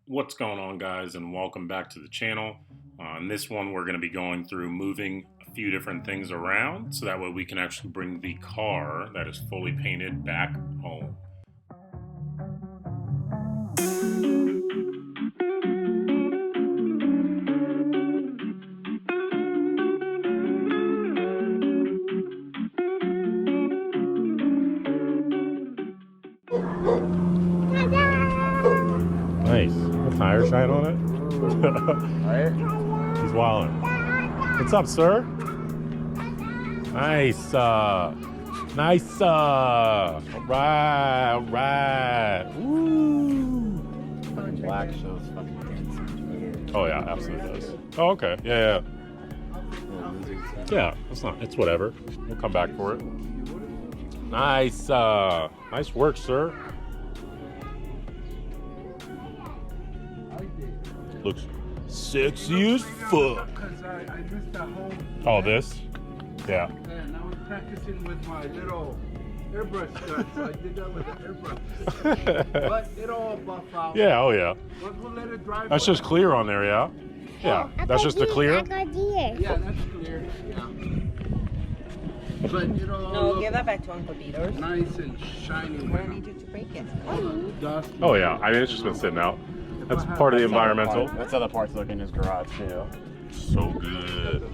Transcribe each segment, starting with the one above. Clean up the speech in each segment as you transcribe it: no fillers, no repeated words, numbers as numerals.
What's going on, guys, and welcome back to the channel. On this one, we're going to be going through moving a few different things around so that way we can actually bring the car that is fully painted back home. Nice. A tire shine on it? Right? He's wilding. What's up, sir? Nice. Nice. All right. Woo. Fucking black shows fucking dancing. Oh, yeah, absolutely does. Oh, okay. Yeah. Yeah, it's whatever. We'll come back for it. Nice. Nice work, sir. Looks sexy as fuck. Because I missed that whole... Oh, this? Yeah. And I was practicing with my little airbrush gun, so I did that with the airbrush. But it all buff out. Yeah, oh yeah. But we'll let it dry. That's just clear on there, yeah? Yeah, that's just the clear? Yeah, that's clear. Yeah. But it'll No, give that back to Uncle Peter's. nice and shiny. I need you to break it. Dusty. Oh yeah, I mean, it's just been sitting out. That's part of the environmental. That's other parts look in his garage too. So good.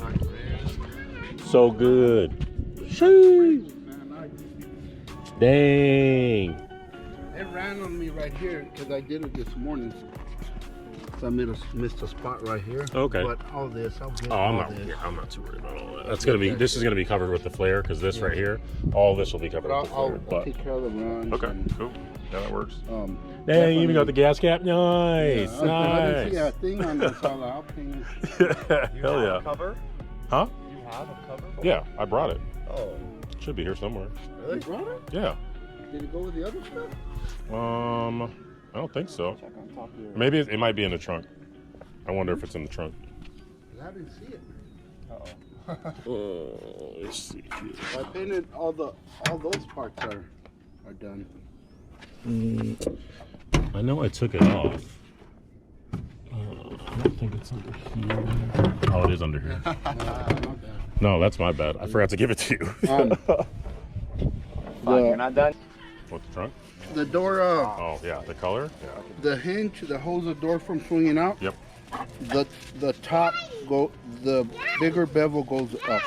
So good. Sheesh. Dang. It ran on me right here because I did it this morning. So I missed a spot right here. Okay. But all this, I'll get I'm all not. this. Yeah, I'm not too worried about all that. That's gonna be. This is gonna be covered with the flare because this right here, all this will be covered But with the I'll flare. take care of the runs. Okay, and, cool. Yeah, that works. Dang, you even got the gas cap. Nice, I didn't see a nice. thing on this. I'll paint Hell yeah. Cover? Huh? You have a cover? Yeah, I brought it. Oh. Should be here somewhere. it. You brought it? Yeah. Did it go with the other stuff? I don't think so. Check on top of your... Maybe it might be in the trunk. I wonder if it's in the trunk. I didn't see it. Oh, let's see. I painted all those parts are done. I know I took it off. I don't think it's under here. Oh, it is under here. No, that's my bad. I forgot to give it to you. Fine, you're not done? What's the trunk? The door, Oh, yeah, the color? Yeah. the hinge that holds the door from swinging out. Yep. The top the bigger bevel goes up.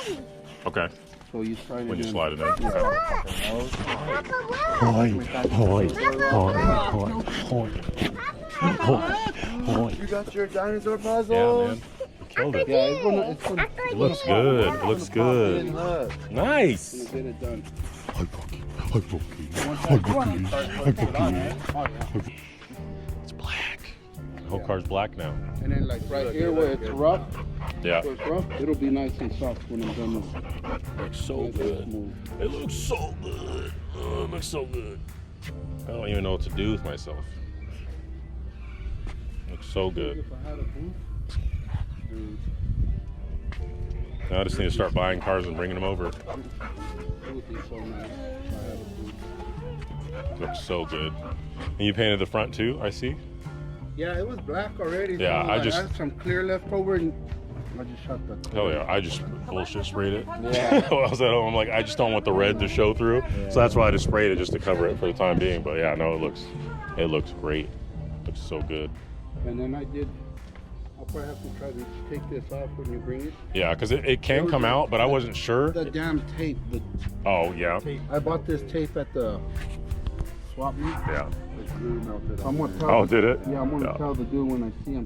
Okay. So you slide it When you in. slide it in. Okay. You got your dinosaur puzzle? Yeah, man. We killed it. Yeah, it's gonna It looks good. It looks good. Nice. get it done. It's black. The whole car's black now. And then like right here where it's rough, Yeah. where it's rough, it'll be nice and soft when I'm done with it. Looks so Nice and good. smooth. It looks so good. Oh, it looks so good. I don't even know what to do with myself. Looks so good. If I had a booth, Now I just need to start buying cars and bringing them over. it would be so nice if I had a booth. Looks so good. And you painted the front too, I see? Yeah, it was black already. Yeah, so I I just- had some clear left over and I just shot the Hell yeah, I just bullshit sprayed it. Yeah. I was at home, I'm like, I just don't want the red to show through. So that's why I just sprayed it just to cover it for the time being. But yeah, no, it looks great. Looks so good. And then I'll probably have to try to take this off when you bring it. Yeah, because it can come out, but I wasn't sure. The damn tape. Oh, yeah. I bought this tape at the swap meet. Yeah. I'm gonna tell. Oh, did it? Yeah, I'm gonna Yeah. tell the dude when I see him.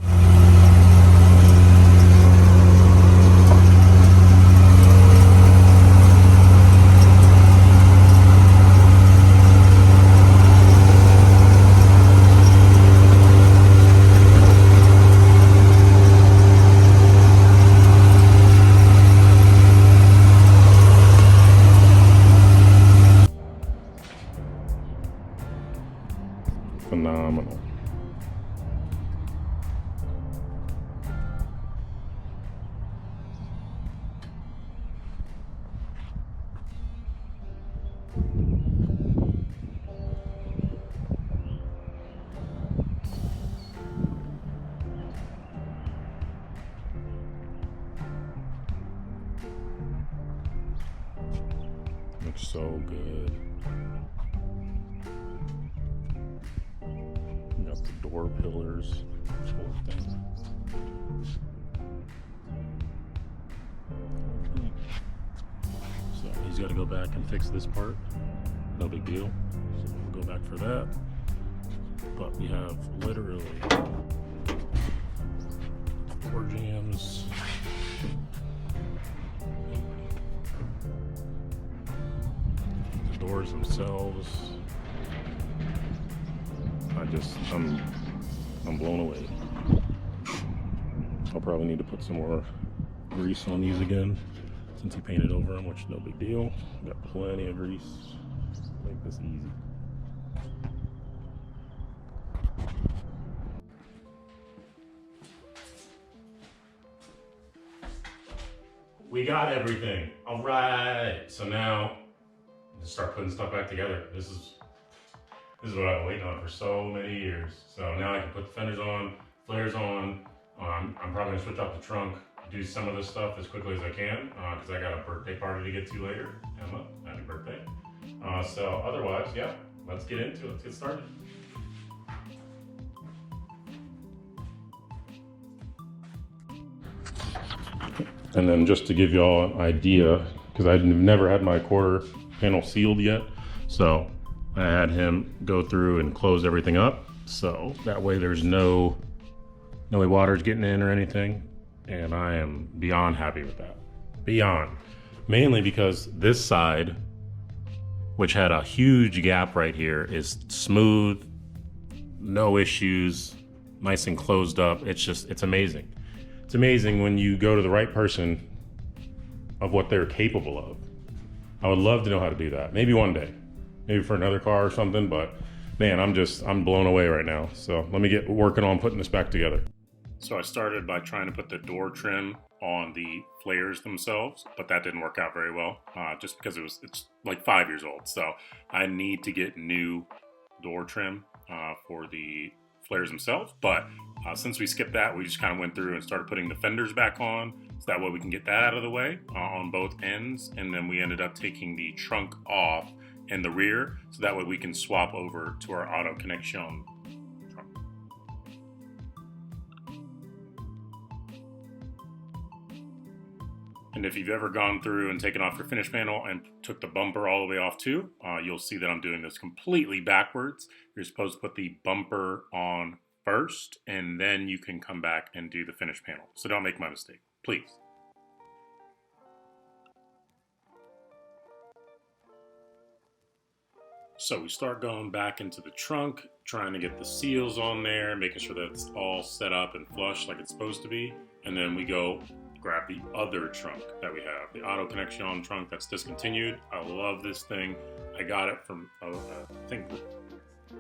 Phenomenal. looks so good. You got the door pillars, whole thing. So he's got to go back and fix this part. No big deal. So we'll go back for that. But we have literally door jams. The doors themselves. I'm blown away. I'll probably need to put some more grease on these again since he painted over them, which is no big deal. Got plenty of grease. Make this easy. We got everything. All right. So now let's start putting stuff back together. This is what I've been waiting on for so many years. So now I can put the fenders on, flares on. I'm probably gonna switch out the trunk, do some of this stuff as quickly as I can, because I got a birthday party to get to later. Emma, happy birthday. So otherwise, yeah, let's get into it. Let's get started. And then just to give you all an idea, because I've never had my quarter panel sealed yet, so I had him go through and close everything up, so that way there's no way water's getting in or anything, and I am beyond happy with that. Beyond. Mainly because this side, which had a huge gap right here, is smooth, no issues, nice and closed up. It's amazing. It's amazing when you go to the right person of what they're capable of. I would love to know how to do that. Maybe one day, maybe for another car or something, but man, I'm blown away right now. So let me get working on putting this back together. So I started by trying to put the door trim on the flares themselves, but that didn't work out very well, just because it's like 5 years old. So I need to get new door trim for the flares themselves. But since we skipped that, we just kind of went through and started putting the fenders back on, so that way we can get that out of the way on both ends. And then we ended up taking the trunk off in the rear, so that way we can swap over to our auto connection trunk. And if you've ever gone through and taken off your finish panel and took the bumper all the way off too, you'll see that I'm doing this completely backwards. You're supposed to put the bumper on first, and then you can come back and do the finish panel. So don't make my mistake, please. So we start going back into the trunk, trying to get the seals on there, making sure that it's all set up and flush like it's supposed to be. And then we go grab the other trunk that we have, the auto connection trunk that's discontinued. I love this thing. I got it from, I think,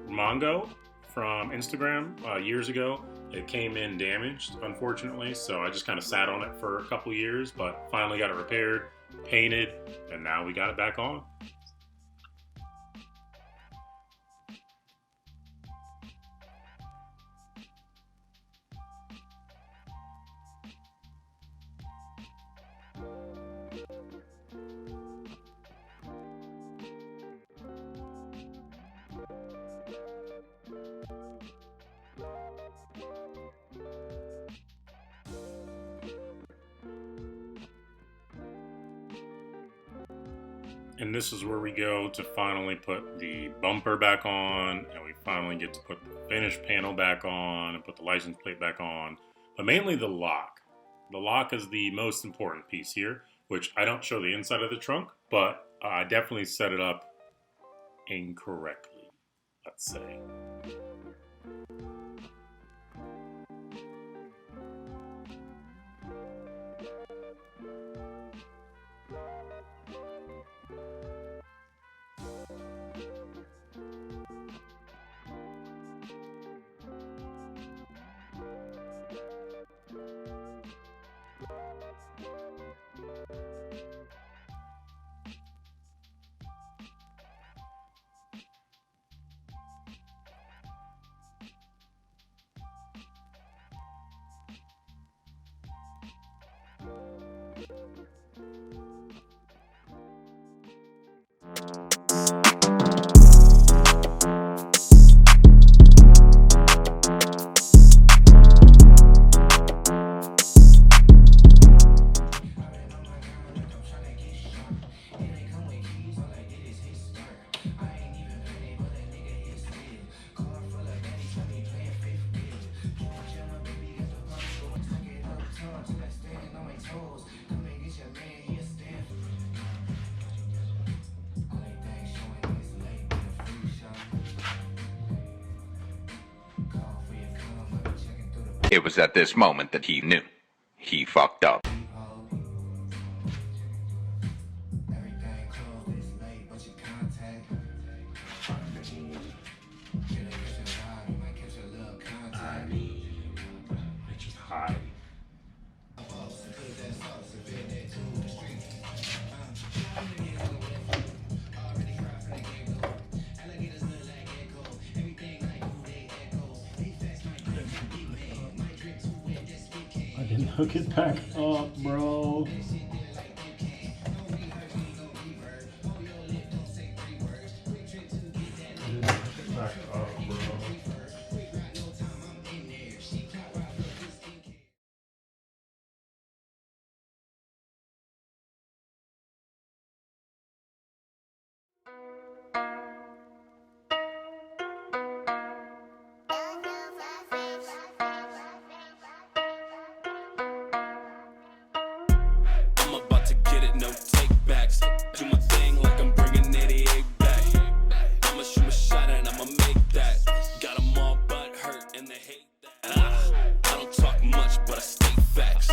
Mongo from Instagram years ago. It came in damaged, unfortunately, so I just kind of sat on it for a couple years, but finally got it repaired, painted, and now we got it back on. And this is where we go to finally put the bumper back on, and we finally get to put the finish panel back on and put the license plate back on, but mainly the lock. The lock is the most important piece here, which I don't show the inside of the trunk, but I definitely set it up incorrectly, let's say. It was at this moment that he knew. He fucked up. It's just high. I didn't hook it back up, bro. I'm about to get it, no takebacks. Do my thing like I'm bringing 88 back. I'ma shoot my shot and I'ma make that. Got 'em all but hurt and they hate that. I don't talk much, but I state facts.